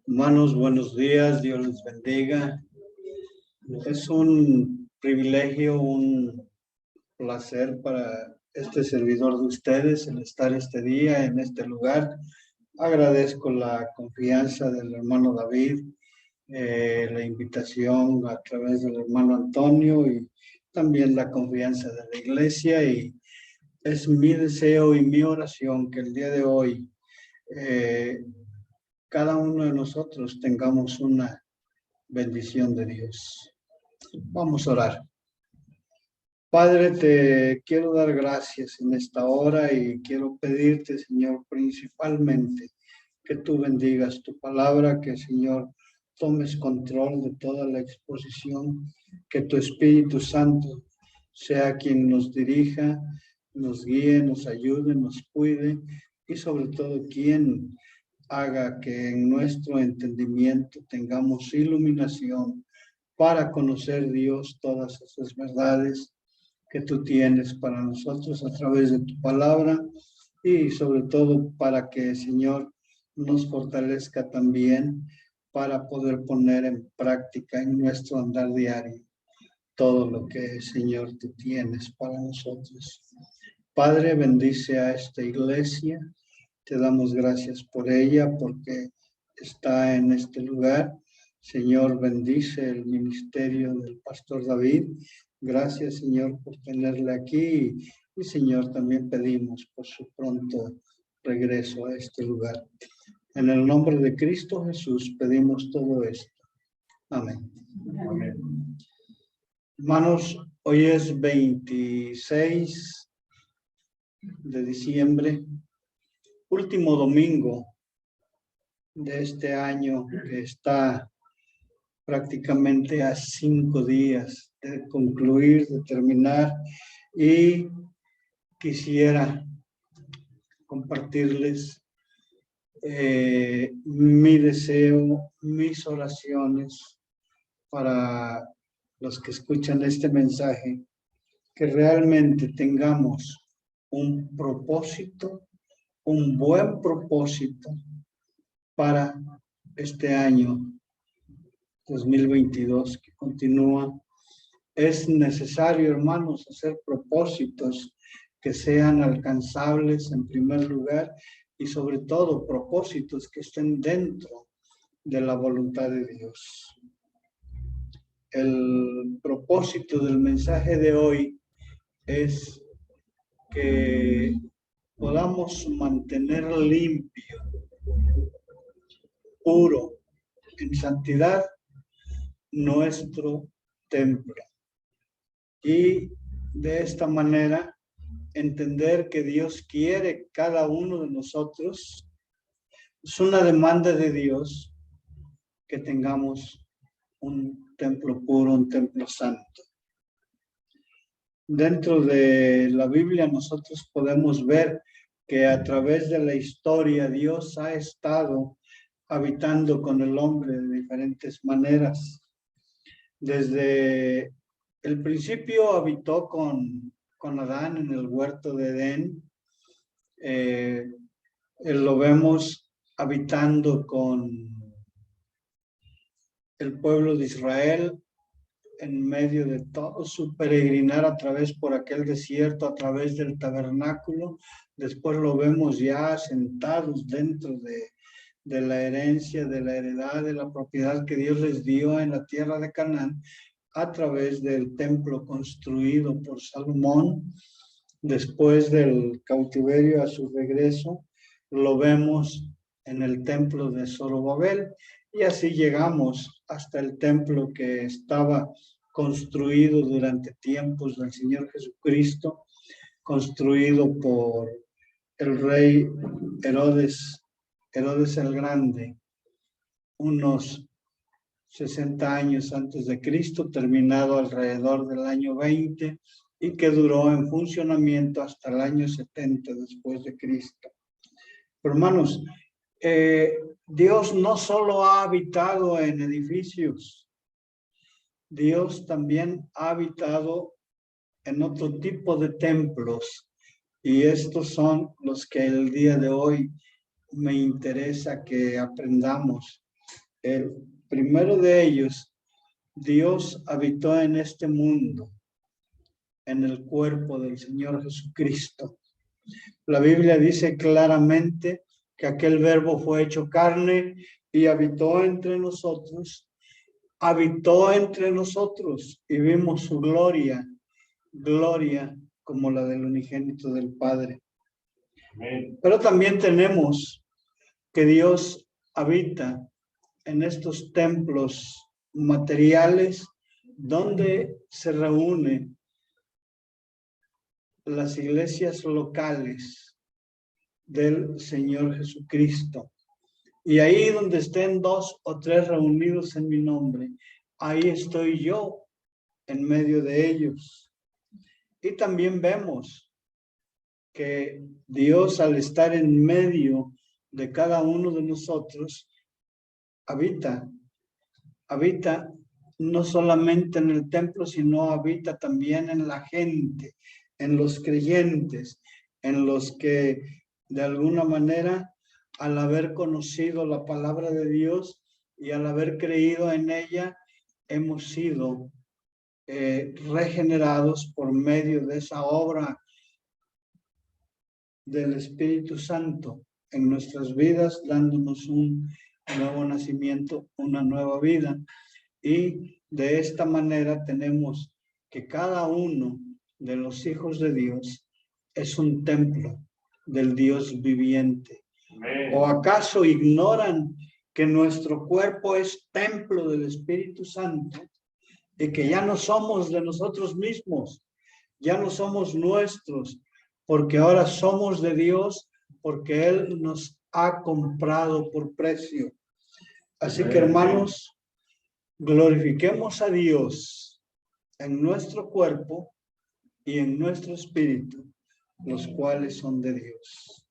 Hermanos, buenos días, Dios les bendiga. Es un privilegio, un placer para este servidor de ustedes el estar este día en este lugar. Agradezco la confianza del hermano David, la invitación a través del hermano Antonio y también la confianza de la iglesia, y es mi deseo y mi oración que el día de hoy cada uno de nosotros tengamos una bendición de Dios. Vamos a orar. Padre, te quiero dar gracias en esta hora y quiero pedirte, Señor, principalmente que tú bendigas tu palabra, que, Señor, tomes control de toda la exposición, que tu Espíritu Santo sea quien nos dirija, nos guíe, nos ayude, nos cuide y sobre todo quien haga que en nuestro entendimiento tengamos iluminación para conocer, Dios, todas esas verdades que tú tienes para nosotros a través de tu palabra, y sobre todo para que, Señor, nos fortalezca también para poder poner en práctica en nuestro andar diario todo lo que, Señor, tú tienes para nosotros. Padre, bendice a esta iglesia. Te damos gracias por ella, porque está en este lugar. Señor, bendice el ministerio del pastor David. Gracias, Señor, por tenerle aquí. Y, Señor, también pedimos por su pronto regreso a este lugar. En el nombre de Cristo Jesús pedimos todo esto. Amén. Amén. Hermanos, hoy es 26 de diciembre, último domingo de este año, que está prácticamente a 5 días de concluir, de terminar, y quisiera compartirles mi deseo, mis oraciones para los que escuchan este mensaje, que realmente tengamos un propósito, un buen propósito para este año 2022 que continúa. Es necesario, hermanos, hacer propósitos que sean alcanzables en primer lugar, y sobre todo propósitos que estén dentro de la voluntad de Dios. El propósito del mensaje de hoy es que podamos mantener limpio, puro, en santidad nuestro templo, y de esta manera entender que Dios quiere cada uno de nosotros. Es una demanda de Dios que tengamos un templo puro, un templo santo. Dentro de la Biblia nosotros podemos ver que a través de la historia Dios ha estado habitando con el hombre de diferentes maneras. Desde el principio habitó con Adán en el huerto de Edén. Lo vemos habitando con el pueblo de Israel en medio de todo su peregrinar a través por aquel desierto, a través del tabernáculo. Después lo vemos ya sentados dentro de la herencia, de la heredad, de la propiedad que Dios les dio en la tierra de Canaán, a través del templo construido por Salomón. Después del cautiverio, a su regreso, lo vemos en el templo de Zorobabel, y así llegamos hasta el templo que estaba construido durante tiempos del Señor Jesucristo, construido por el rey Herodes el Grande, unos 60 años antes de Cristo, terminado alrededor del año 20, y que duró en funcionamiento hasta el año 70 después de Cristo. Pero, hermanos, Dios no solo ha habitado en edificios, Dios también ha habitado en otro tipo de templos, y estos son los que el día de hoy me interesa que aprendamos. El primero de ellos, Dios habitó en este mundo, en el cuerpo del Señor Jesucristo. La Biblia dice claramente que aquel verbo fue hecho carne y habitó entre nosotros y vimos su gloria como la del unigénito del Padre. Amén. Pero también tenemos que Dios habita en estos templos materiales donde se reúnen las iglesias locales del Señor Jesucristo. Y ahí donde estén 2 o 3 reunidos en mi nombre, ahí estoy yo en medio de ellos. Y también vemos que Dios, al estar en medio de cada uno de nosotros, habita no solamente en el templo, sino habita también en la gente, en los creyentes, en los que de alguna manera, al haber conocido la palabra de Dios y al haber creído en ella, hemos sido regenerados por medio de esa obra del Espíritu Santo en nuestras vidas, dándonos un nuevo nacimiento, una nueva vida. Y de esta manera tenemos que cada uno de los hijos de Dios es un templo del Dios viviente. Amén. ¿O acaso ignoran que nuestro cuerpo es templo del Espíritu Santo y que ya no somos de nosotros mismos, ya no somos nuestros, porque ahora somos de Dios, porque Él nos ha comprado por precio? Así que, hermanos, glorifiquemos a Dios en nuestro cuerpo y en nuestro espíritu, los cuales son de Dios.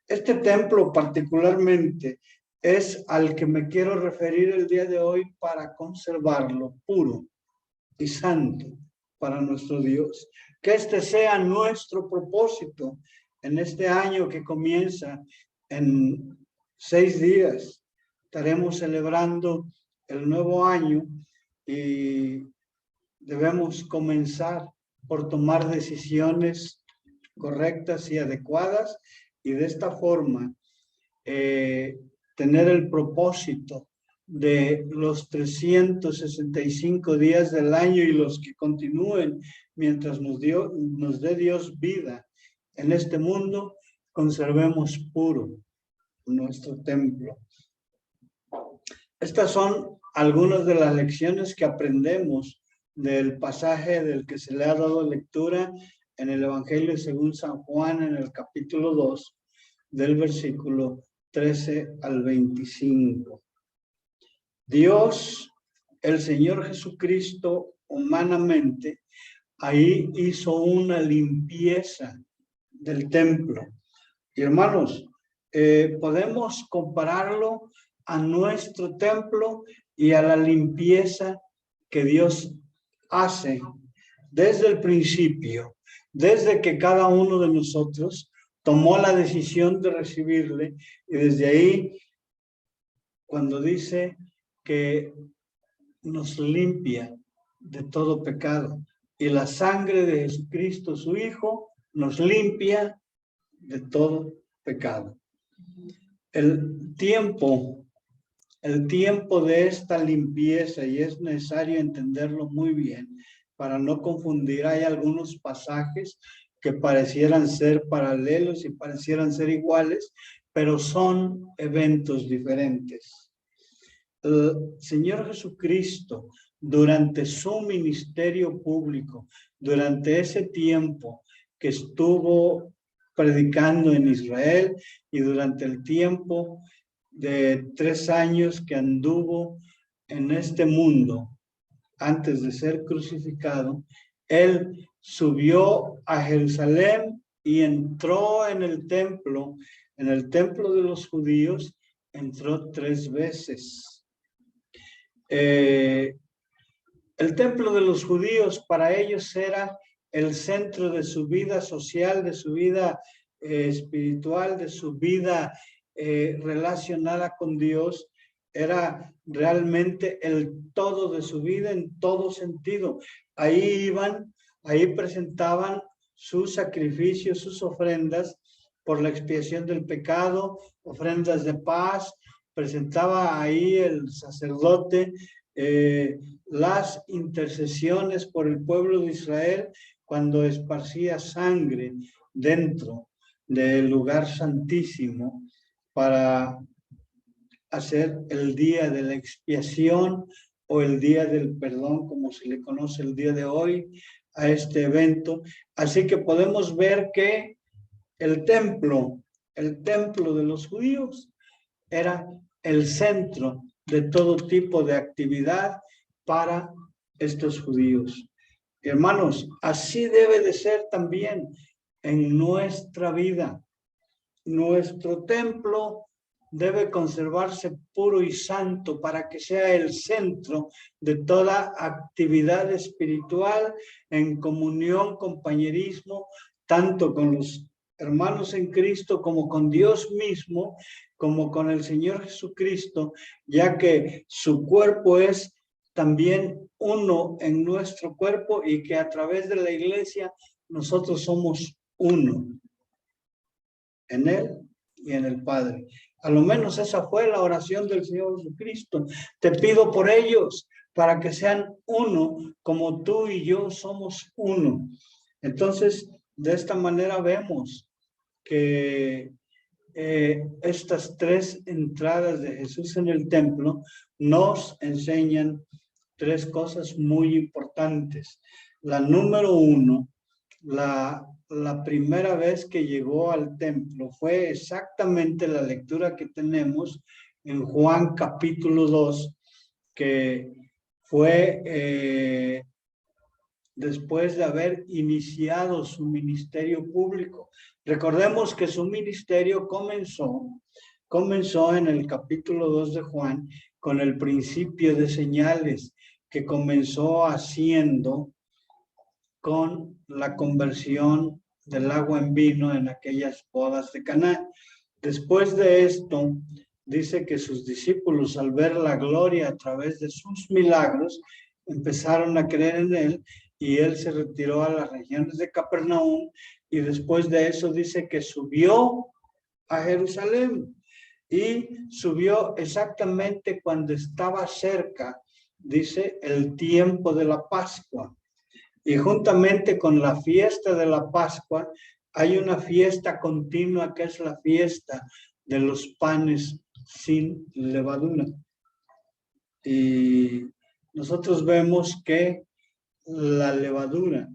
Este templo particularmente es al que me quiero referir el día de hoy para conservarlo puro y santo para nuestro Dios. Que este sea nuestro propósito en este año que comienza en 6 días. Estaremos celebrando el nuevo año y debemos comenzar por tomar decisiones correctas y adecuadas y de esta forma tener el propósito de los 365 días del año y los que continúen mientras nos dé Dios vida en este mundo, conservemos puro nuestro templo. Estas son algunas de las lecciones que aprendemos del pasaje del que se le ha dado lectura en el Evangelio según San Juan, en el capítulo 2, del versículo 13 al 25. Dios, el Señor Jesucristo, humanamente, ahí hizo una limpieza del templo. Y hermanos, podemos compararlo a nuestro templo y a la limpieza que Dios hace desde el principio, desde que cada uno de nosotros tomó la decisión de recibirle, y desde ahí, cuando dice que nos limpia de todo pecado, y la sangre de Jesucristo, su Hijo, nos limpia de todo pecado. El tiempo de esta limpieza, y es necesario entenderlo muy bien para no confundir, hay algunos pasajes que parecieran ser paralelos y parecieran ser iguales, pero son eventos diferentes. El Señor Jesucristo, durante su ministerio público, durante ese tiempo que estuvo predicando en Israel y durante el tiempo de 3 años que anduvo en este mundo antes de ser crucificado, Él subió a Jerusalén y entró en el templo de los judíos, entró 3 veces. El templo de los judíos para ellos era el centro de su vida social, de su vida espiritual, de su vida relacionada con Dios, era realmente el todo de su vida en todo sentido. Ahí iban, ahí presentaban sus sacrificios, sus ofrendas por la expiación del pecado, ofrendas de paz. Presentaba ahí el sacerdote las intercesiones por el pueblo de Israel cuando esparcía sangre dentro del lugar santísimo para hacer el día de la expiación o el día del perdón, como se le conoce el día de hoy a este evento. Así que podemos ver que el templo de los judíos era el centro de todo tipo de actividad para estos judíos. Hermanos, así debe de ser también en nuestra vida. Nuestro templo debe conservarse puro y santo para que sea el centro de toda actividad espiritual en comunión, compañerismo, tanto con los hermanos en Cristo como con Dios mismo, como con el Señor Jesucristo, ya que su cuerpo es también uno en nuestro cuerpo y que a través de la iglesia nosotros somos uno en Él y en el Padre. A lo menos esa fue la oración del Señor Jesucristo. Te pido por ellos para que sean uno, como tú y yo somos uno. Entonces, de esta manera vemos que estas tres entradas de Jesús en el templo nos enseñan tres cosas muy importantes. La número uno, la primera vez que llegó al templo fue exactamente la lectura que tenemos en Juan capítulo 2, que fue después de haber iniciado su ministerio público. Recordemos que su ministerio comenzó en el capítulo 2 de Juan con el principio de señales que comenzó haciendo con la conversión del agua en vino en aquellas bodas de Caná. Después de esto, dice que sus discípulos, al ver la gloria a través de sus milagros, empezaron a creer en él y él se retiró a las regiones de Capernaum y después de eso dice que subió a Jerusalén y subió exactamente cuando estaba cerca, dice, el tiempo de la Pascua. Y juntamente con la fiesta de la Pascua hay una fiesta continua que es la fiesta de los panes sin levadura. Y nosotros vemos que la levadura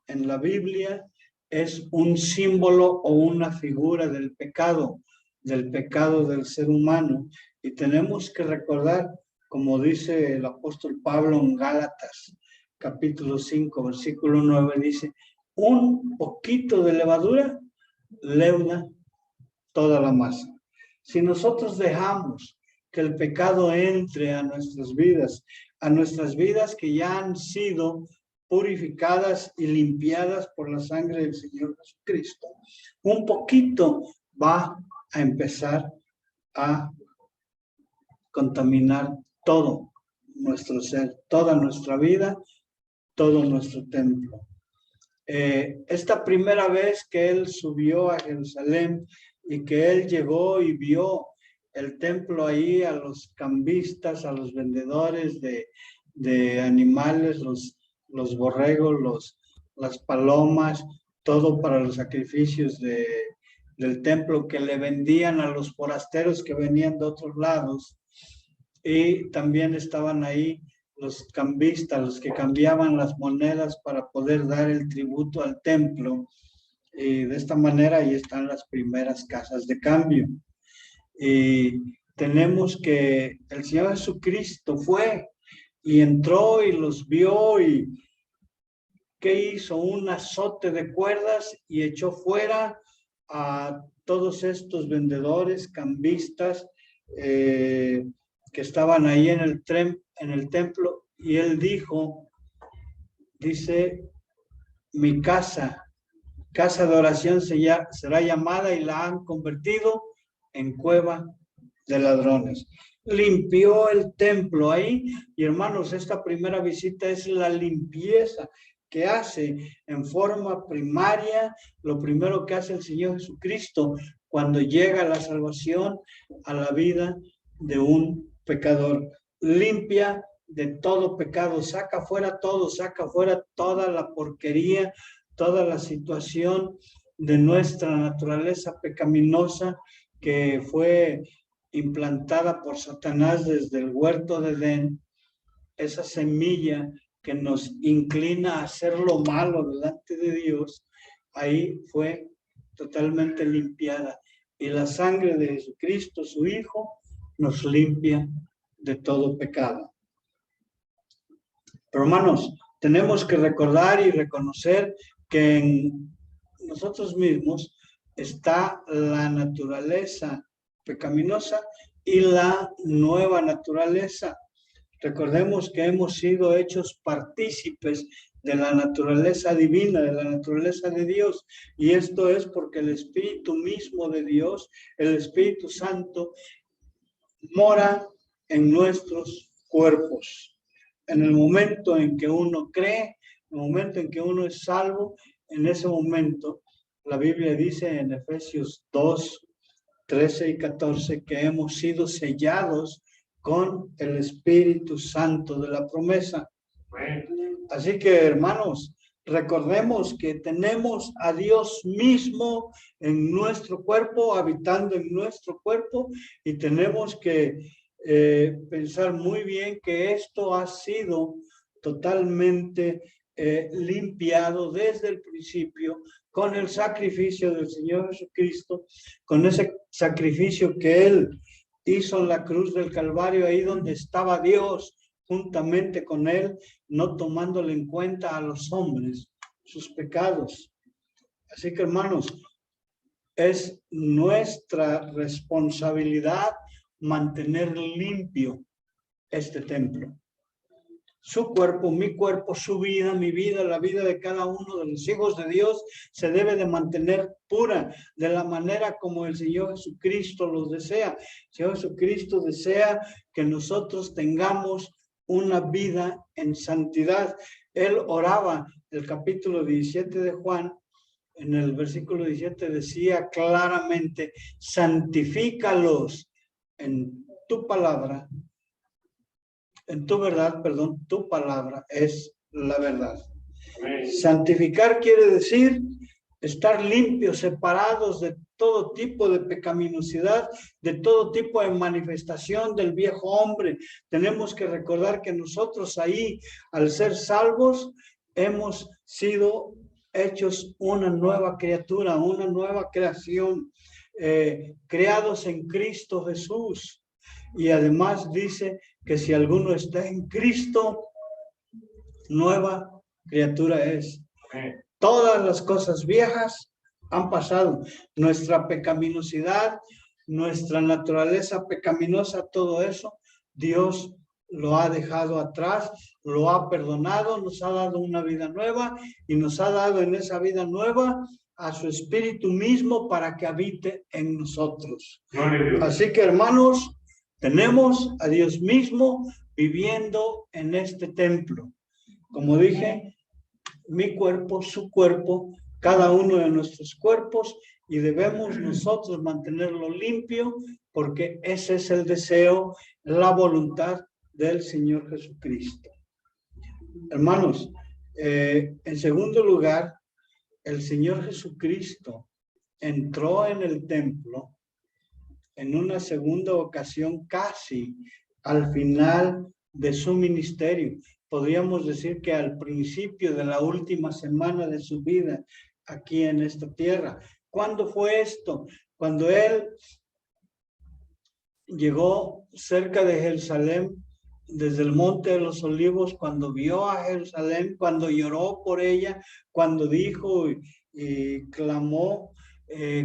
en la Biblia es un símbolo o una figura del pecado del ser humano. Y tenemos que recordar, como dice el apóstol Pablo en Gálatas, capítulo 5, versículo 9, dice, un poquito de levadura leuda toda la masa. Si nosotros dejamos que el pecado entre a nuestras vidas que ya han sido purificadas y limpiadas por la sangre del Señor Jesucristo, un poquito va a empezar a contaminar todo nuestro ser, toda nuestra vida, todo nuestro templo. Esta primera vez que él subió a Jerusalén y que él llegó y vio el templo ahí, a los cambistas, a los vendedores de animales, los borregos, las palomas, todo para los sacrificios del templo que le vendían a los forasteros que venían de otros lados. Y también estaban ahí los cambistas, los que cambiaban las monedas para poder dar el tributo al templo. Y de esta manera ahí están las primeras casas de cambio. Y tenemos que el Señor Jesucristo fue y entró y los vio y ¿qué hizo? Un azote de cuerdas y echó fuera a todos estos vendedores, cambistas, que estaban ahí en el templo, y él dice, mi casa de oración será llamada y la han convertido en cueva de ladrones. Limpió el templo ahí. Y hermanos, esta primera visita es la limpieza que hace en forma primaria. Lo primero que hace el Señor Jesucristo cuando llega la salvación a la vida de un pecador. Limpia de todo pecado, saca fuera todo, saca fuera toda la porquería, toda la situación de nuestra naturaleza pecaminosa que fue implantada por Satanás desde el huerto de Edén, esa semilla que nos inclina a hacer lo malo delante de Dios, ahí fue totalmente limpiada. Y la sangre de Jesucristo, su Hijo, nos limpia de todo pecado. Pero hermanos, tenemos que recordar y reconocer que en nosotros mismos está la naturaleza pecaminosa y la nueva naturaleza. Recordemos que hemos sido hechos partícipes de la naturaleza divina, de la naturaleza de Dios. Y esto es porque el Espíritu mismo de Dios, el Espíritu Santo, mora en nuestros cuerpos. En el momento en que uno cree, en el momento en que uno es salvo, en ese momento, la Biblia dice en Efesios 2, 13 y 14, que hemos sido sellados con el Espíritu Santo de la promesa. Así que, hermanos, recordemos que tenemos a Dios mismo en nuestro cuerpo, habitando en nuestro cuerpo, y tenemos que pensar muy bien que esto ha sido totalmente limpiado desde el principio con el sacrificio del Señor Jesucristo, con ese sacrificio que Él hizo en la cruz del Calvario, ahí donde estaba Dios juntamente con Él, no tomándole en cuenta a los hombres sus pecados. Así que, hermanos, es nuestra responsabilidad mantener limpio este templo. Su cuerpo, mi cuerpo, su vida, mi vida, la vida de cada uno de los hijos de Dios se debe de mantener pura de la manera como el Señor Jesucristo los desea. El Señor Jesucristo desea que nosotros tengamos una vida en santidad. Él oraba, el capítulo 17 de Juan, en el versículo 17 decía claramente: santifícalos en tu palabra. En tu verdad, perdón, tu palabra es la verdad. Santificar quiere decir estar limpios, separados de todo tipo de pecaminosidad, de todo tipo de manifestación del viejo hombre. Tenemos que recordar que nosotros ahí, al ser salvos, hemos sido hechos una nueva criatura, una nueva creación, creados en Cristo Jesús. Y además dice que si alguno está en Cristo, nueva criatura es. Todas las cosas viejas han pasado. Nuestra pecaminosidad, nuestra naturaleza pecaminosa, todo eso, Dios lo ha dejado atrás, lo ha perdonado, nos ha dado una vida nueva y nos ha dado en esa vida nueva a su Espíritu mismo para que habite en nosotros. Así que, hermanos, tenemos a Dios mismo viviendo en este templo. Como dije, mi cuerpo, su cuerpo, cada uno de nuestros cuerpos, y debemos nosotros mantenerlo limpio porque ese es el deseo, la voluntad del Señor Jesucristo. Hermanos, en segundo lugar, el Señor Jesucristo entró en el templo en una segunda ocasión, casi al final de su ministerio. Podríamos decir que al principio de la última semana de su vida aquí en esta tierra. ¿Cuándo fue esto? Cuando Él llegó cerca de Jerusalén, desde el Monte de los Olivos, cuando vio a Jerusalén, cuando lloró por ella, cuando dijo y clamó: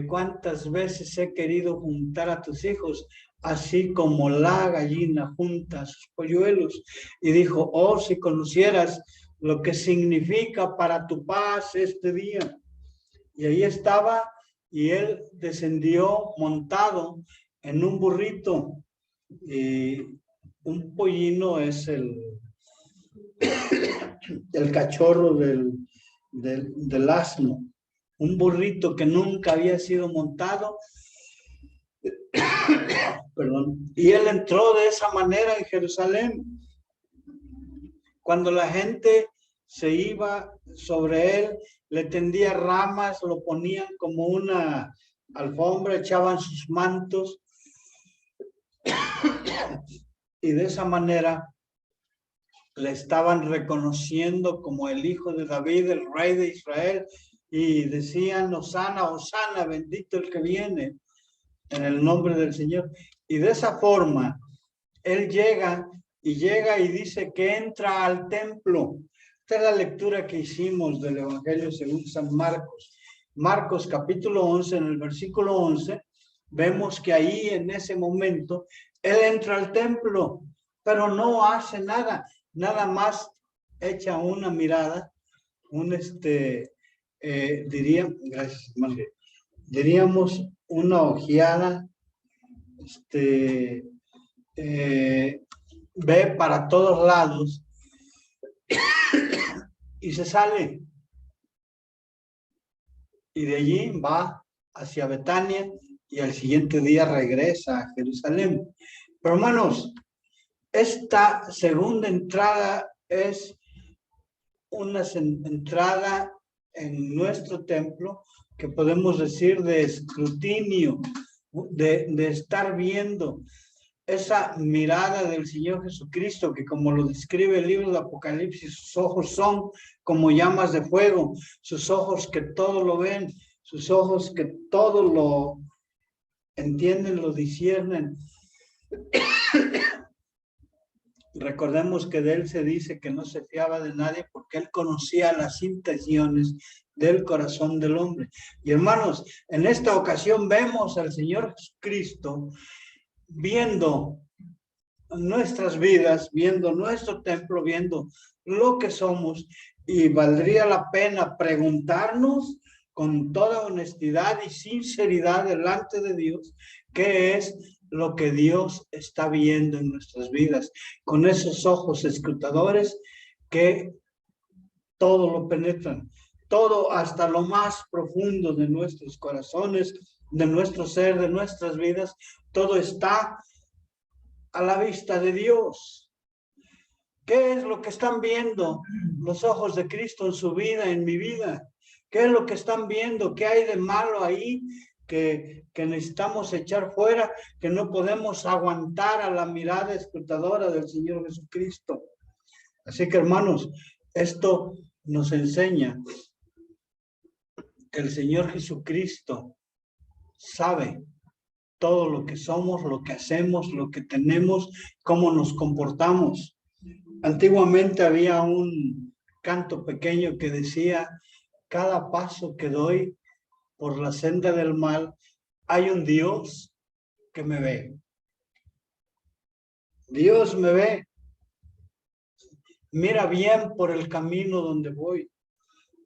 ¿cuántas veces he querido juntar a tus hijos, así como la gallina junta a sus polluelos? Y dijo: oh, si conocieras lo que significa para tu paz este día. Y ahí estaba, y él descendió montado en un burrito. Y un pollino es el cachorro del asno, un burrito que nunca había sido montado. Perdón. Y él entró de esa manera en Jerusalén. Cuando la gente se iba sobre él, le tendía ramas, lo ponían como una alfombra, echaban sus mantos. Y de esa manera le estaban reconociendo como el hijo de David, el rey de Israel, y decían, Hosana, Hosana, bendito el que viene, en el nombre del Señor. Y de esa forma, él llega y dice que entra al templo. Esta es la lectura que hicimos del Evangelio según San Marcos. Marcos capítulo 11, en el versículo 11, vemos que ahí en ese momento, él entra al templo, pero no hace nada, nada más echa una mirada, diríamos una ojeada, ve para todos lados y se sale. Y de allí va hacia Betania y al siguiente día regresa a Jerusalén. Pero hermanos, esta segunda entrada es una entrada en nuestro templo que podemos decir de escrutinio, de estar viendo esa mirada del Señor Jesucristo, que como lo describe el libro de Apocalipsis, sus ojos son como llamas de fuego, sus ojos que todo lo ven, sus ojos que todo lo entienden, lo disciernen. Recordemos que de él se dice que no se fiaba de nadie porque él conocía las intenciones del corazón del hombre. Y hermanos, en esta ocasión vemos al Señor Jesucristo viendo nuestras vidas, viendo nuestro templo, viendo lo que somos, y valdría la pena preguntarnos con toda honestidad y sinceridad delante de Dios qué es lo que Dios está viendo en nuestras vidas, con esos ojos escrutadores que todo lo penetran, todo hasta lo más profundo de nuestros corazones, de nuestro ser, de nuestras vidas, todo está a la vista de Dios. ¿Qué es lo que están viendo los ojos de Cristo en su vida, en mi vida? ¿Qué es lo que están viendo? ¿Qué hay de malo ahí que necesitamos echar fuera, que no podemos aguantar a la mirada escrutadora del Señor Jesucristo? Así que, hermanos, esto nos enseña que el Señor Jesucristo sabe todo lo que somos, lo que hacemos, lo que tenemos, cómo nos comportamos. Antiguamente había un canto pequeño que decía, cada paso que doy por la senda del mal, hay un Dios que me ve. Dios me ve. Mira bien por el camino donde voy.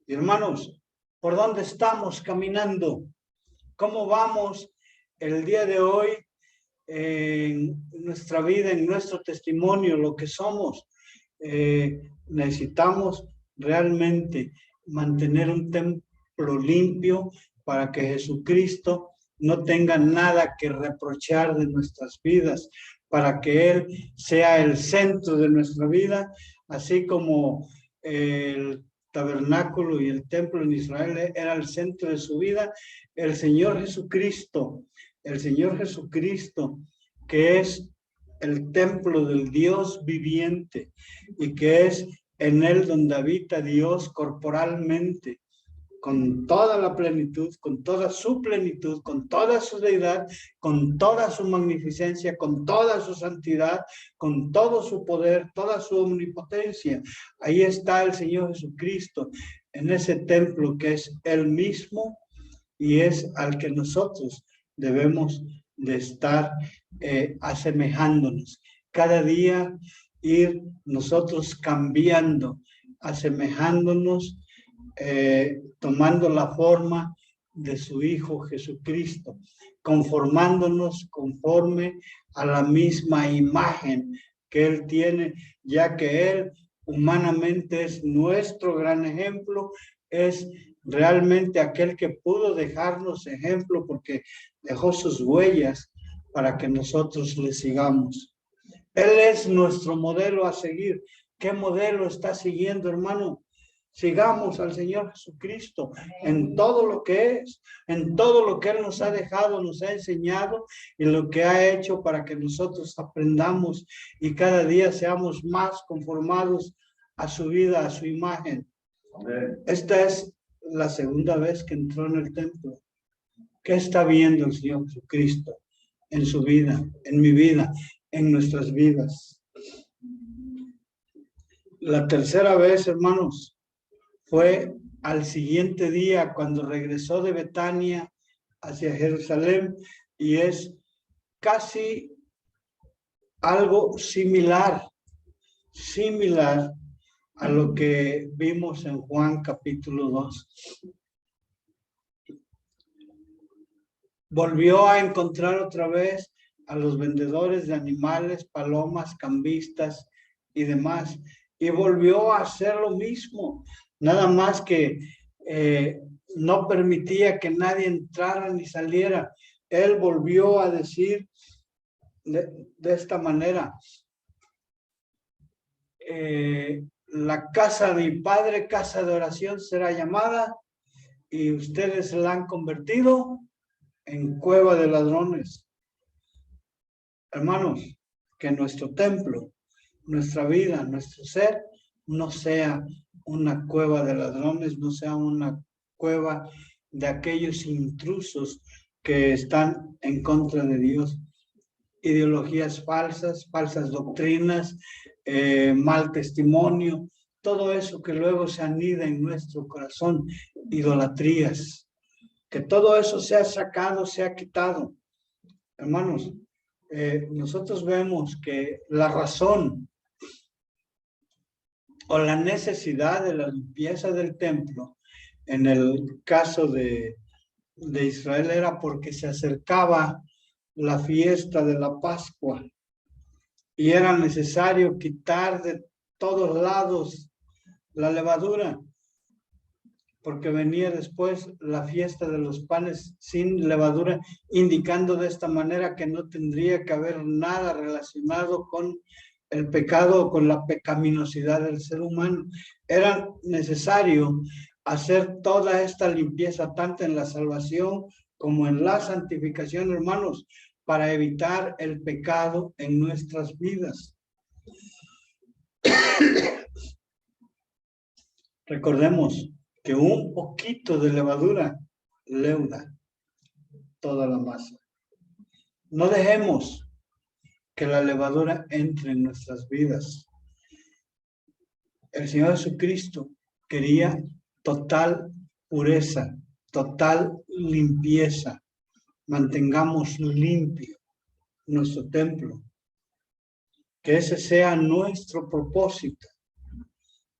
Y hermanos, ¿por dónde estamos caminando? ¿Cómo vamos el día de hoy en nuestra vida, en nuestro testimonio, lo que somos? Necesitamos realmente mantener un templo limpio para que Jesucristo no tenga nada que reprochar de nuestras vidas, para que Él sea el centro de nuestra vida, así como el tabernáculo y el templo en Israel era el centro de su vida. El Señor Jesucristo, que es el templo del Dios viviente y que es en él donde habita Dios corporalmente, con toda la plenitud, con toda su plenitud, con toda su deidad, con toda su magnificencia, con toda su santidad, con todo su poder, toda su omnipotencia. Ahí está el Señor Jesucristo, en ese templo que es Él mismo y es al que nosotros debemos de estar asemejándonos. Cada día ir nosotros cambiando, asemejándonos, tomando la forma de su Hijo Jesucristo, conformándonos conforme a la misma imagen que Él tiene, ya que Él humanamente es nuestro gran ejemplo, es realmente aquel que pudo dejarnos ejemplo porque dejó sus huellas para que nosotros le sigamos. Él es nuestro modelo a seguir. ¿Qué modelo está siguiendo, hermano? Sigamos al Señor Jesucristo en todo lo que es, en todo lo que Él nos ha dejado, nos ha enseñado y lo que ha hecho para que nosotros aprendamos y cada día seamos más conformados a su vida, a su imagen. Amén. Esta es la segunda vez que entró en el templo. ¿Qué está viendo el Señor Jesucristo en su vida, en mi vida, en nuestras vidas? La tercera vez, hermanos, fue al siguiente día cuando regresó de Betania hacia Jerusalén y es casi algo similar a lo que vimos en Juan capítulo 2. Volvió a encontrar otra vez a los vendedores de animales, palomas, cambistas y demás. Y volvió a hacer lo mismo, nada más que no permitía que nadie entrara ni saliera. Él volvió a decir de esta manera, la casa de mi padre, casa de oración será llamada, y ustedes la han convertido en cueva de ladrones. Hermanos, que nuestro templo, nuestra vida, nuestro ser, no sea una cueva de ladrones, no sea una cueva de aquellos intrusos que están en contra de Dios. Ideologías falsas, falsas doctrinas, mal testimonio, todo eso que luego se anida en nuestro corazón, idolatrías, que todo eso sea sacado, sea quitado. Hermanos, nosotros vemos que la razón o la necesidad de la limpieza del templo, en el caso de Israel, era porque se acercaba la fiesta de la Pascua y era necesario quitar de todos lados la levadura, porque venía después la fiesta de los panes sin levadura, indicando de esta manera que no tendría que haber nada relacionado con el pecado o con la pecaminosidad del ser humano. Era necesario hacer toda esta limpieza, tanto en la salvación como en la santificación, hermanos, para evitar el pecado en nuestras vidas. Recordemos que un poquito de levadura leuda toda la masa. No dejemos que la levadura entre en nuestras vidas. El Señor Jesucristo quería total pureza, total limpieza. Mantengamos limpio nuestro templo. Que ese sea nuestro propósito.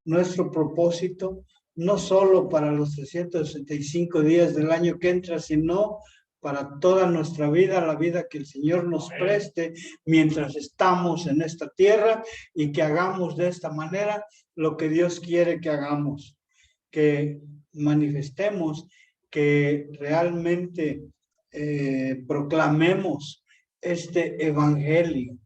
Nuestro propósito no solo para los 365 días del año que entra, sino para toda nuestra vida, la vida que el Señor nos preste mientras estamos en esta tierra, y que hagamos de esta manera lo que Dios quiere que hagamos, que manifestemos, que realmente proclamemos este evangelio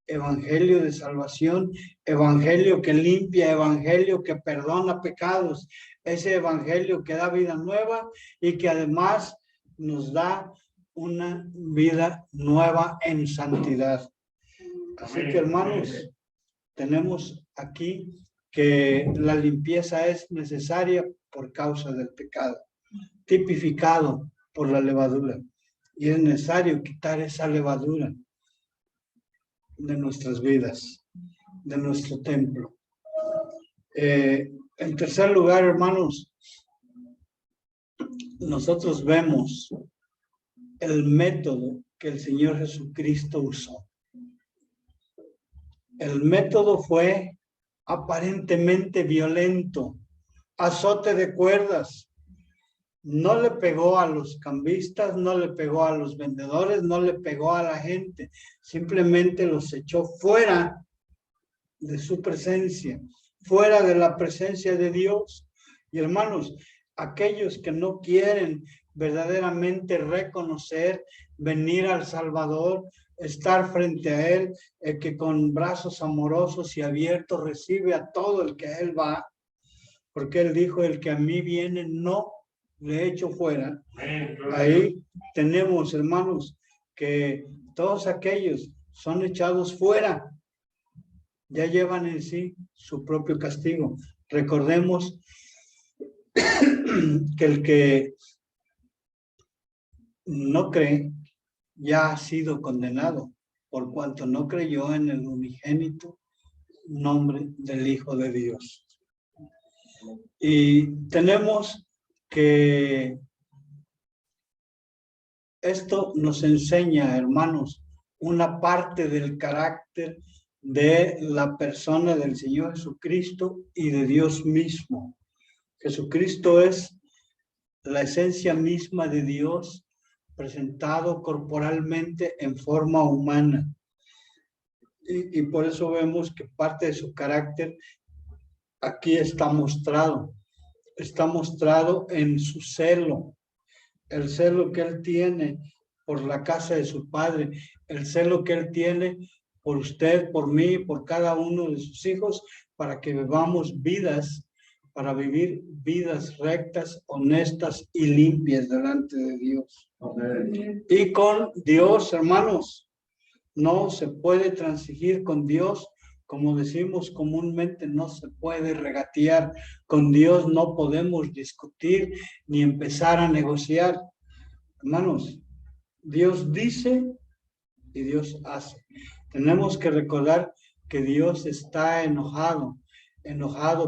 de salvación, evangelio que limpia, evangelio que perdona pecados, ese evangelio que da vida nueva y que además nos da una vida nueva en santidad. Así que, hermanos, tenemos aquí que la limpieza es necesaria por causa del pecado, tipificado por la levadura, y es necesario quitar esa levadura de nuestras vidas, de nuestro templo. En tercer lugar, hermanos, nosotros vemos el método que el Señor Jesucristo usó. El método fue aparentemente violento, azote de cuerdas, No le pegó a los cambistas, no le pegó a los vendedores, no le pegó a la gente. Simplemente los echó fuera de su presencia, fuera de la presencia de Dios. Y hermanos, aquellos que no quieren verdaderamente reconocer, venir al Salvador, estar frente a Él, el que con brazos amorosos y abiertos recibe a todo el que a Él va, porque Él dijo, el que a mí viene no le echo fuera. Ahí tenemos, hermanos, que todos aquellos son echados fuera, ya llevan en sí su propio castigo. Recordemos que el que no cree ya ha sido condenado por cuanto no creyó en el unigénito nombre del Hijo de Dios. Y tenemos que esto nos enseña, hermanos, una parte del carácter de la persona del Señor Jesucristo y de Dios mismo. Jesucristo es la esencia misma de Dios presentado corporalmente en forma humana. Y por eso vemos que parte de su carácter aquí está mostrado. Está mostrado en su celo, el celo que Él tiene por la casa de su Padre, el celo que Él tiene por usted, por mí, por cada uno de sus hijos, para que vivamos vidas, para vivir vidas rectas, honestas y limpias delante de Dios. Amén. Y con Dios, hermanos, no se puede transigir con Dios, como decimos comúnmente, no se puede regatear. Con Dios no podemos discutir ni empezar a negociar. Hermanos, Dios dice y Dios hace. Tenemos que recordar que Dios está enojado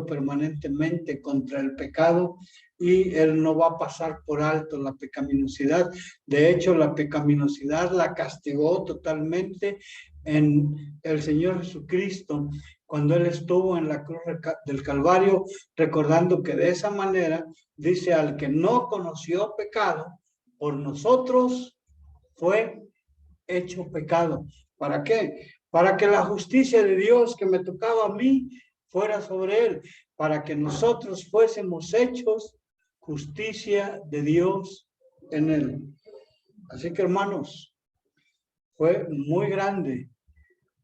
permanentemente contra el pecado y Él no va a pasar por alto la pecaminosidad. De hecho, la pecaminosidad la castigó totalmente en el Señor Jesucristo cuando Él estuvo en la cruz del Calvario, recordando que de esa manera, dice, al que no conoció pecado, por nosotros fue hecho pecado. ¿Para qué? Para que la justicia de Dios que me tocaba a mí fuera sobre Él, para que nosotros fuésemos hechos justicia de Dios en Él. Así que, hermanos, fue muy grande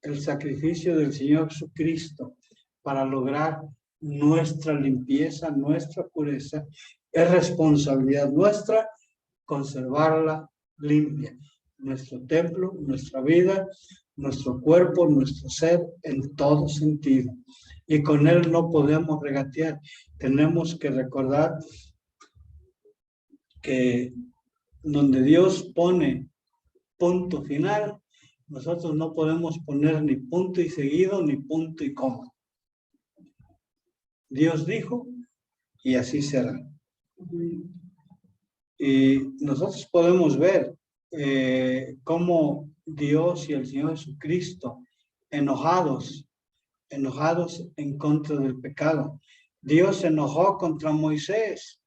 el sacrificio del Señor Jesucristo para lograr nuestra limpieza, nuestra pureza. Es responsabilidad nuestra conservarla limpia. Nuestro templo, nuestra vida, nuestro cuerpo, nuestro ser, en todo sentido. Y con Él no podemos regatear. Tenemos que recordar que donde Dios pone punto final, nosotros no podemos poner ni punto y seguido, ni punto y coma. Dios dijo, y así será. Y nosotros podemos ver cómo Dios y el Señor Jesucristo, enojados en contra del pecado. Dios se enojó contra Moisés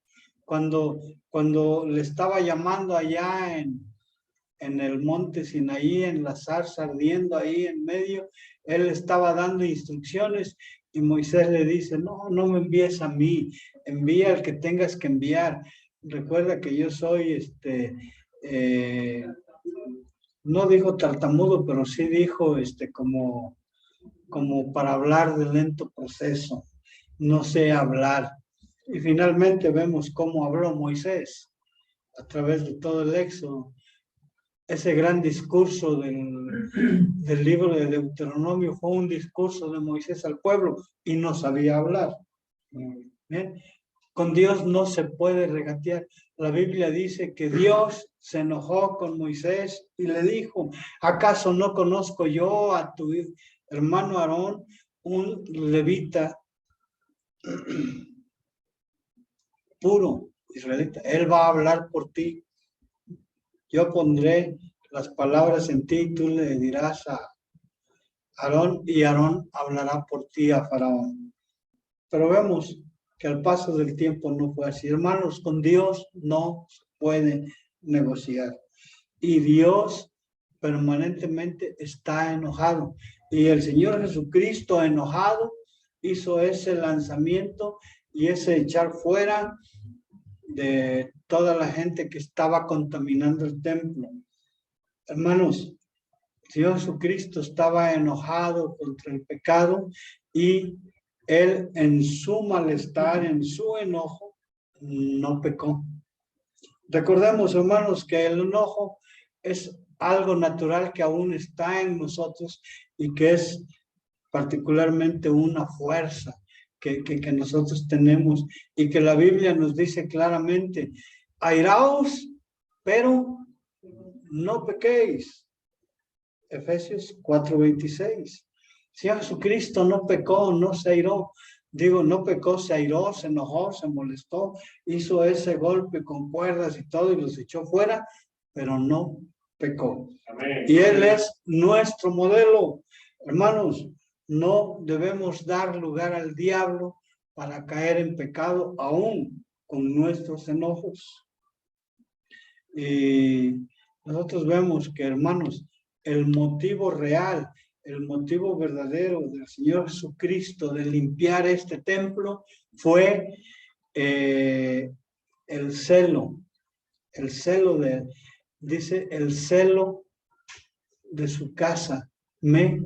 cuando le estaba llamando allá en el monte Sinaí, en la zarza ardiendo ahí en medio. Él estaba dando instrucciones y Moisés le dice, no me envíes a mí, envía al que tengas que enviar. Recuerda que yo soy, no dijo tartamudo, pero sí dijo, como para hablar de lento proceso. No sé hablar. Y finalmente vemos cómo habló Moisés a través de todo el Éxodo. Ese gran discurso del libro de Deuteronomio fue un discurso de Moisés al pueblo y no sabía hablar. ¿Bien? Con Dios no se puede regatear. La Biblia dice que Dios se enojó con Moisés y le dijo, ¿acaso no conozco yo a tu hermano Aarón, un levita puro, israelita? Él va a hablar por ti. Yo pondré las palabras en ti y tú le dirás a Aarón y Aarón hablará por ti a Faraón. Pero vemos que al paso del tiempo no fue así. Hermanos, con Dios no se puede negociar. Y Dios permanentemente está enojado. Y el Señor Jesucristo enojado hizo ese lanzamiento y ese echar fuera de toda la gente que estaba contaminando el templo. Hermanos, Dios Jesucristo estaba enojado contra el pecado y Él en su malestar, en su enojo, no pecó. Recordemos, hermanos, que el enojo es algo natural que aún está en nosotros y que es particularmente una fuerza que nosotros tenemos y que la Biblia nos dice claramente, airaos, pero no pequéis. Efesios 4:26. Si Jesucristo no pecó, no se airó, digo, no pecó, se airó, se enojó, se molestó, hizo ese golpe con cuerdas y todo y los echó fuera, pero no pecó. Amén. Y Él es nuestro modelo. Hermanos, no debemos dar lugar al diablo para caer en pecado aún con nuestros enojos. Y nosotros vemos que, hermanos, el motivo real, el motivo verdadero del Señor Jesucristo de limpiar este templo fue el celo dice, el celo de su casa me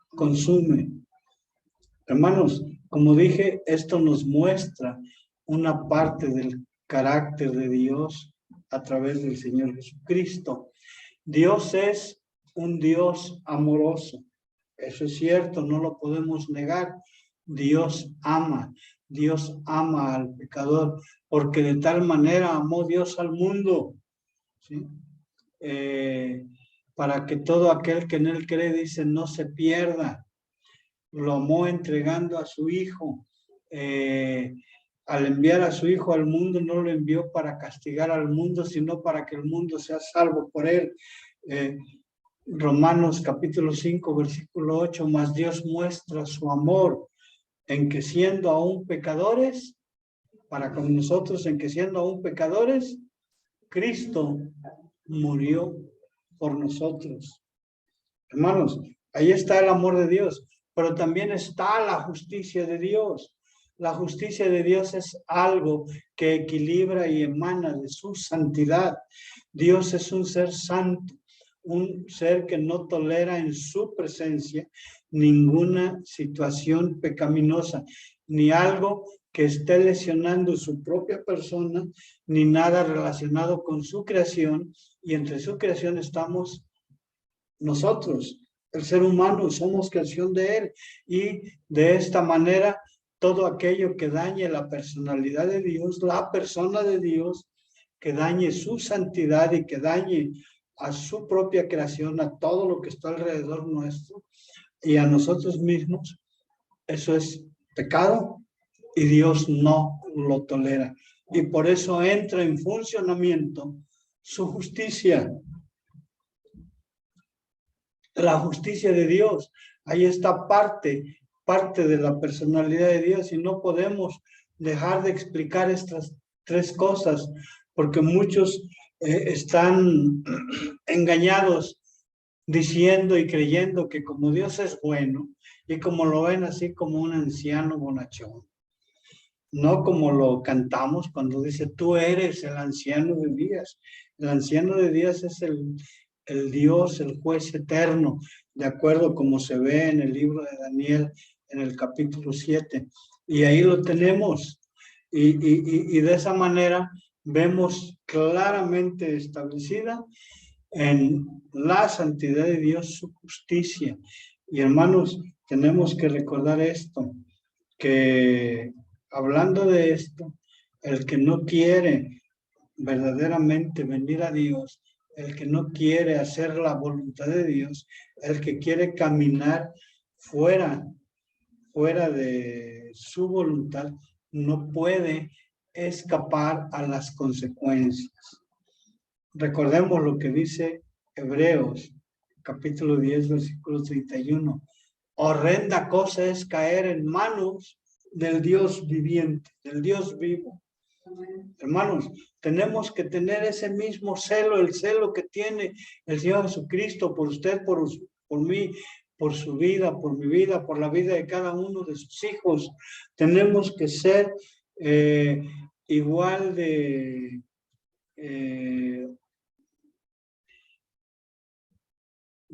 consume. Hermanos, como dije, esto nos muestra una parte del carácter de Dios a través del Señor Jesucristo. Dios es un Dios amoroso. Eso es cierto, no lo podemos negar. Dios ama al pecador, porque de tal manera amó Dios al mundo, ¿sí? Para que todo aquel que en él cree, dice, no se pierda. Lo amó entregando a su Hijo. Al enviar a su Hijo al mundo, no lo envió para castigar al mundo, sino para que el mundo sea salvo por él. Romanos capítulo 5, versículo 8, mas Dios muestra su amor en que siendo aún pecadores, para con nosotros, en que siendo aún pecadores, Cristo murió por nosotros. Hermanos, ahí está el amor de Dios, pero también está la justicia de Dios. La justicia de Dios es algo que equilibra y emana de su santidad. Dios es un ser santo, un ser que no tolera en su presencia ninguna situación pecaminosa, ni algo que esté lesionando su propia persona, ni nada relacionado con su creación, y entre su creación estamos nosotros, el ser humano, somos creación de Él, y de esta manera todo aquello que dañe la personalidad de Dios, la persona de Dios, que dañe su santidad y que dañe a su propia creación, a todo lo que está alrededor nuestro y a nosotros mismos, eso es pecado y Dios no lo tolera. Y por eso entra en funcionamiento su justicia. La justicia de Dios, ahí está parte de la personalidad de Dios, y no podemos dejar de explicar estas tres cosas, porque muchos están engañados diciendo y creyendo que como Dios es bueno, y como lo ven así como un anciano bonachón, no como lo cantamos cuando dice, tú eres el anciano de días. El anciano de días es el Dios, el juez eterno, de acuerdo como se ve en el libro de Daniel, en el capítulo 7. Y ahí lo tenemos. Y de esa manera vemos claramente establecida en la santidad de Dios su justicia. Y hermanos, tenemos que recordar esto, que hablando de esto, el que no quiere verdaderamente venir a Dios, el que no quiere hacer la voluntad de Dios, el que quiere caminar fuera de su voluntad, no puede escapar a las consecuencias. Recordemos lo que dice Hebreos, capítulo 10, versículo 31. Horrenda cosa es caer en manos del Dios viviente, del Dios vivo. Hermanos, tenemos que tener ese mismo celo, el celo que tiene el Señor Jesucristo por usted, por mí, por su vida, por mi vida, por la vida de cada uno de sus hijos. Tenemos que ser igual de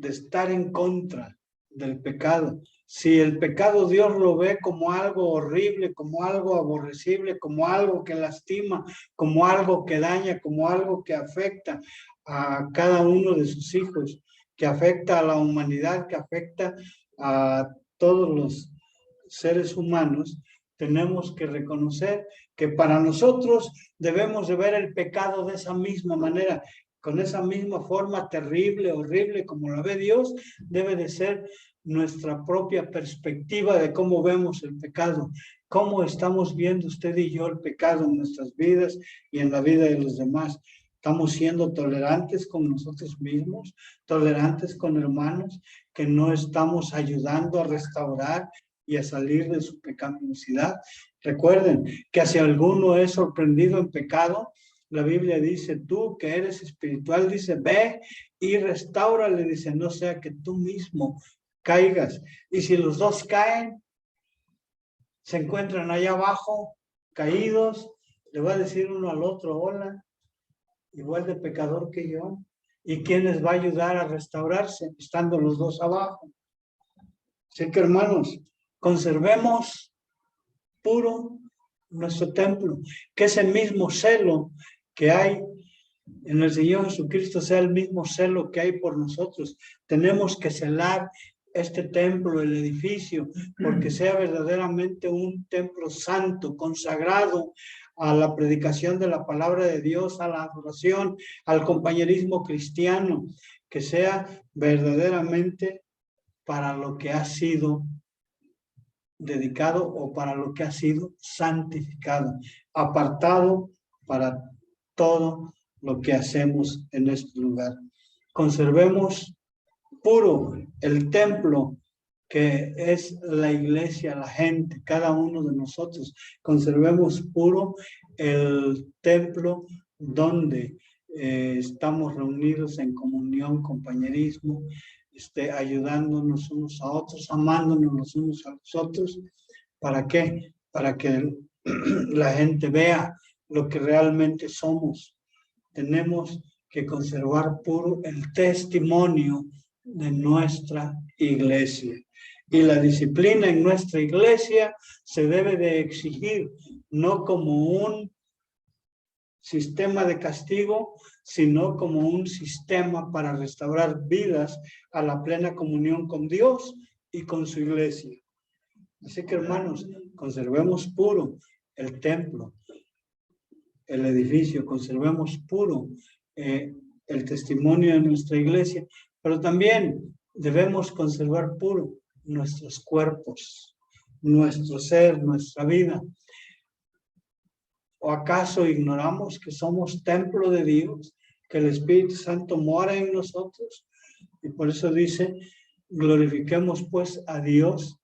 estar en contra del pecado. Si el pecado Dios lo ve como algo horrible, como algo aborrecible, como algo que lastima, como algo que daña, como algo que afecta a cada uno de sus hijos, que afecta a la humanidad, que afecta a todos los seres humanos, tenemos que reconocer que para nosotros debemos de ver el pecado de esa misma manera, con esa misma forma terrible, horrible como la ve Dios. Debe de ser nuestra propia perspectiva de cómo vemos el pecado, cómo estamos viendo usted y yo el pecado en nuestras vidas y en la vida de los demás. Estamos siendo tolerantes con nosotros mismos, tolerantes con hermanos que no estamos ayudando a restaurar y a salir de su pecaminosidad. Recuerden que si alguno es sorprendido en pecado, la Biblia dice, tú que eres espiritual, dice, ve y restáurale, dice, no sea que tú mismo caigas. Y si los dos caen, se encuentran allá abajo, caídos, le va a decir uno al otro, hola, igual de pecador que yo. ¿Y quién les va a ayudar a restaurarse estando los dos abajo? Así que, hermanos, conservemos puro nuestro templo, que ese mismo celo que hay en el Señor Jesucristo sea el mismo celo que hay por nosotros. Tenemos que celar este templo, el edificio, porque sea verdaderamente un templo santo, consagrado a la predicación de la palabra de Dios, a la adoración, al compañerismo cristiano, que sea verdaderamente para lo que ha sido dedicado o para lo que ha sido santificado, apartado para todo lo que hacemos en este lugar. Conservemos puro el templo que es la iglesia, la gente, cada uno de nosotros. Conservemos puro el templo donde estamos reunidos en comunión, compañerismo, ayudándonos unos a otros, amándonos los unos a los otros. ¿Para qué? Para que la gente vea lo que realmente somos. Tenemos que conservar puro el testimonio de nuestra iglesia. Y la disciplina en nuestra iglesia se debe de exigir, no como un sistema de castigo, sino como un sistema para restaurar vidas a la plena comunión con Dios y con su iglesia. Así que, hermanos, conservemos puro el templo, el edificio, conservemos puro el testimonio de nuestra iglesia, pero también debemos conservar puro nuestros cuerpos, nuestro ser, nuestra vida. ¿O acaso ignoramos que somos templo de Dios, que el Espíritu Santo mora en nosotros? Y por eso dice, glorifiquemos pues a Dios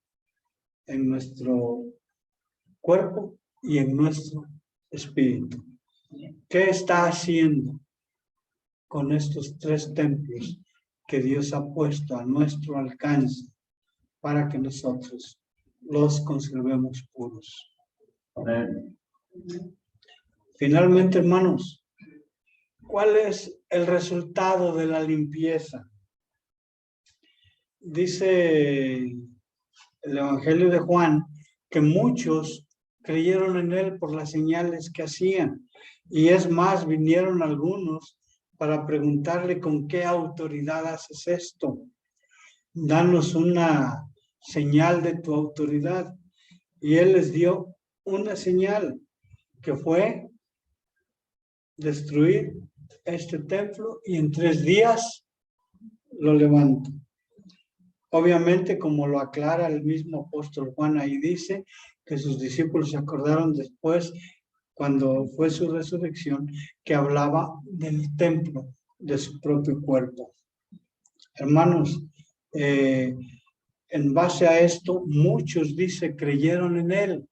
en nuestro cuerpo y en nuestro espíritu. ¿Qué está haciendo con estos tres templos que Dios ha puesto a nuestro alcance para que nosotros los conservemos puros? Amén. Finalmente, hermanos, ¿cuál es el resultado de la limpieza? Dice el Evangelio de Juan que muchos creyeron en él por las señales que hacían. Y es más, vinieron algunos para preguntarle con qué autoridad haces esto. Danos una señal de tu autoridad. Y él les dio una señal que fue destruir este templo y en 3 días lo levanto. Obviamente, como lo aclara el mismo apóstol Juan, ahí dice que sus discípulos se acordaron después, cuando fue su resurrección, que hablaba del templo de su propio cuerpo. Hermanos, en base a esto, muchos, dice, creyeron en él.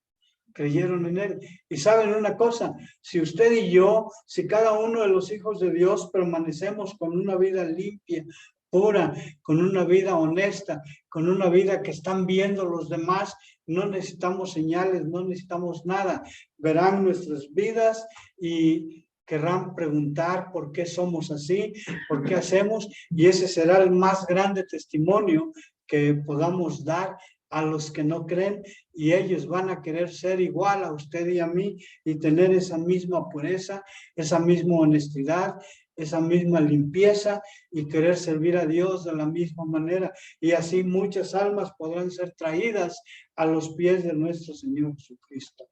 creyeron en Él. Y saben una cosa, si usted y yo, si cada uno de los hijos de Dios permanecemos con una vida limpia, pura, con una vida honesta, con una vida que están viendo los demás, no necesitamos señales, no necesitamos nada. Verán nuestras vidas y querrán preguntar por qué somos así, por qué hacemos, y ese será el más grande testimonio que podamos dar a los que no creen, y ellos van a querer ser igual a usted y a mí y tener esa misma pureza, esa misma honestidad, esa misma limpieza y querer servir a Dios de la misma manera. Y así muchas almas podrán ser traídas a los pies de nuestro Señor Jesucristo.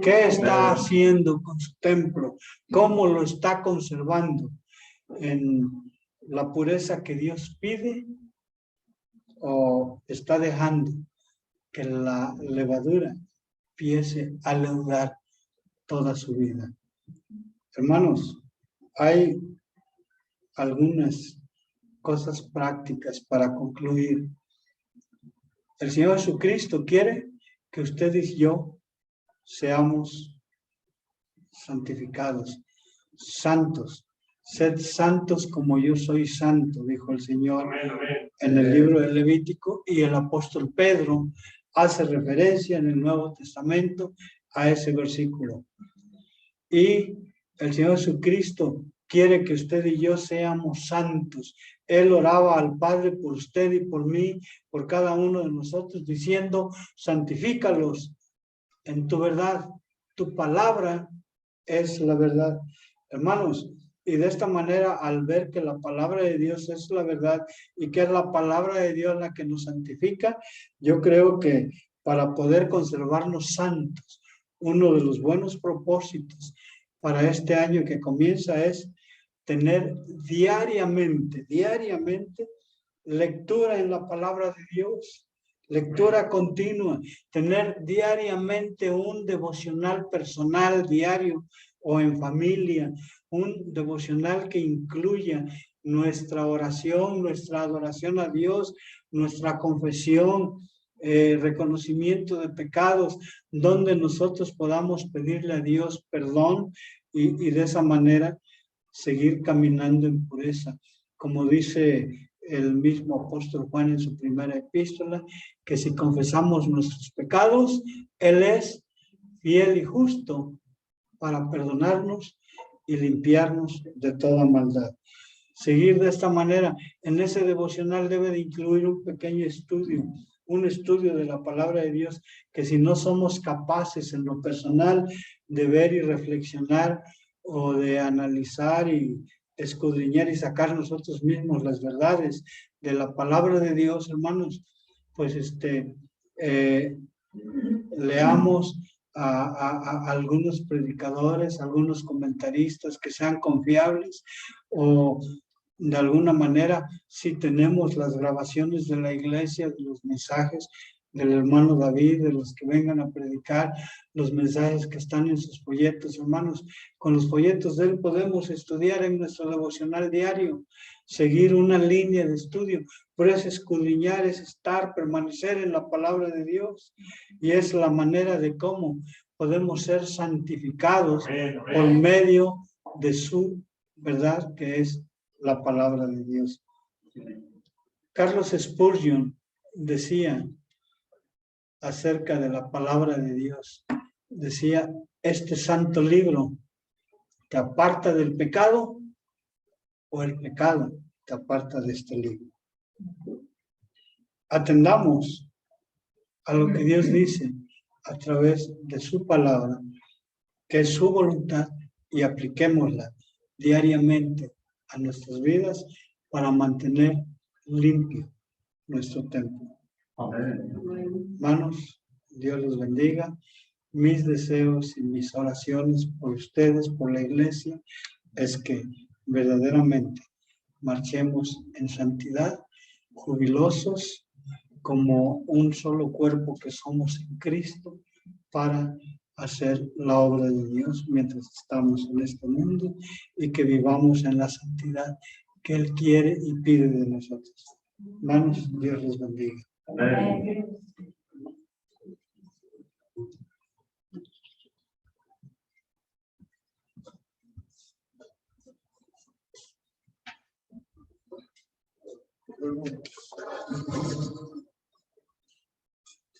¿Qué está haciendo con su templo? ¿Cómo lo está conservando? ¿En la pureza que Dios pide? ¿O está dejando que la levadura empiece a leudar toda su vida? Hermanos, hay algunas cosas prácticas para concluir. El Señor Jesucristo quiere que ustedes y yo seamos santificados, santos. Sed santos como yo soy santo, dijo el Señor en el libro del Levítico, y el apóstol Pedro hace referencia en el Nuevo Testamento a ese versículo. Y el Señor Jesucristo quiere que usted y yo seamos santos. Él oraba al Padre por usted y por mí, por cada uno de nosotros, diciendo, santifícalos en tu verdad. Tu palabra es la verdad. Hermanos, y de esta manera, al ver que la palabra de Dios es la verdad y que es la palabra de Dios la que nos santifica, yo creo que para poder conservarnos santos, uno de los buenos propósitos para este año que comienza es tener diariamente lectura en la palabra de Dios, lectura continua, tener diariamente un devocional personal diario o en familia, un devocional que incluya nuestra oración, nuestra adoración a Dios, nuestra confesión, reconocimiento de pecados, donde nosotros podamos pedirle a Dios perdón y de esa manera seguir caminando en pureza. Como dice el mismo apóstol Juan en su primera epístola, que si confesamos nuestros pecados, Él es fiel y justo para perdonarnos y limpiarnos de toda maldad. Seguir de esta manera, en ese devocional debe de incluir un pequeño estudio, un estudio de la palabra de Dios, que si no somos capaces en lo personal de ver y reflexionar o de analizar y escudriñar y sacar nosotros mismos las verdades de la palabra de Dios, hermanos, pues leamos a algunos predicadores, algunos comentaristas que sean confiables, o de alguna manera, si tenemos las grabaciones de la iglesia, de los mensajes del hermano David, de los que vengan a predicar, los mensajes que están en sus folletos, hermanos, con los folletos de él podemos estudiar en nuestro devocional diario, seguir una línea de estudio, por eso escudriñar es estar, permanecer en la palabra de Dios, y es la manera de cómo podemos ser santificados por medio de su verdad, que es la palabra de Dios. Carlos Spurgeon decía acerca de la palabra de Dios, decía, este santo libro te aparta del pecado o el pecado te aparta de este libro. Atendamos a lo que Dios dice a través de su palabra, que es su voluntad, y apliquémosla diariamente a nuestras vidas para mantener limpio nuestro templo. Amén. Hermanos, Dios los bendiga. Mis deseos y mis oraciones por ustedes, por la iglesia, es que verdaderamente marchemos en santidad, jubilosos, como un solo cuerpo que somos en Cristo, para hacer la obra de Dios mientras estamos en este mundo, y que vivamos en la santidad que Él quiere y pide de nosotros. Hermanos, Dios los bendiga. Amén.